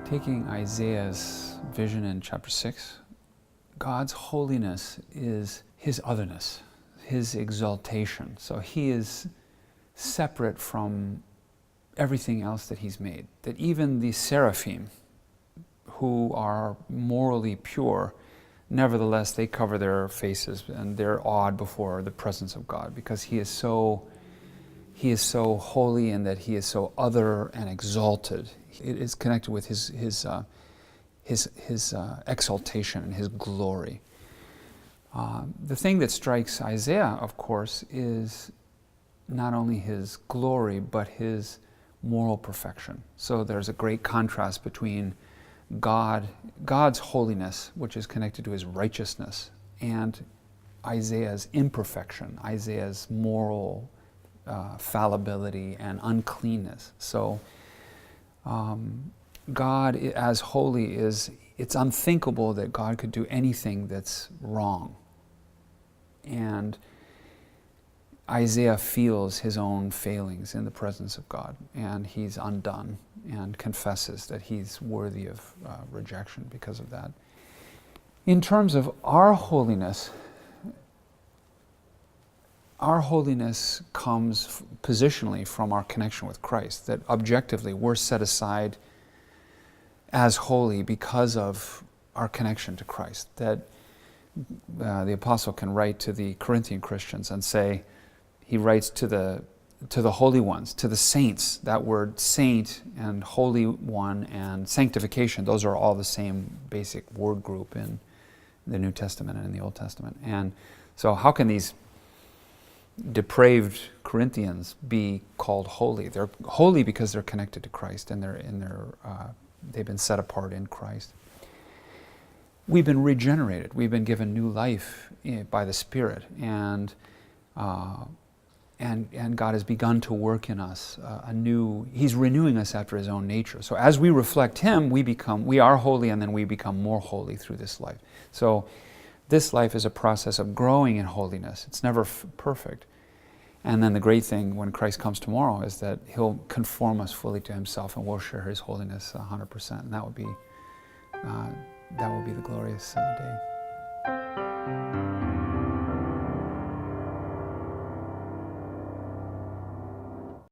Taking Isaiah's vision in chapter 6, God's holiness is his otherness, his exaltation. So he is separate from everything else that he's made. That even the seraphim, who are morally pure, nevertheless they cover their faces and they're awed before the presence of God, because he is so holy and that he is so other and exalted. It is connected with his exaltation and his glory. The thing that strikes Isaiah, of course, is not only his glory, but his moral perfection. So there's a great contrast between God's holiness, which is connected to his righteousness, and Isaiah's imperfection, Isaiah's moral fallibility and uncleanness. So God as holy it's unthinkable that God could do anything that's wrong. And Isaiah feels his own failings in the presence of God, and he's undone and confesses that he's worthy of rejection because of that. In terms of our holiness comes positionally from our connection with Christ, that objectively we're set aside as holy because of our connection to Christ. That the apostle can write to the Corinthian Christians and say, he writes to the holy ones, to the saints. That word saint and holy one and sanctification, those are all the same basic word group in the New Testament and in the Old Testament. And so how can these depraved Corinthians be called holy? They're holy because they're connected to Christ and they've been set apart in Christ. We've been regenerated. We've been given new life by the Spirit, and God has begun to work in us He's renewing us after His own nature. So as we reflect Him, we are holy, and then we become more holy through this life. So this life is a process of growing in holiness. It's never perfect. And then the great thing when Christ comes tomorrow is that He'll conform us fully to Himself, and we'll share His holiness 100%. And that will be the glorious day.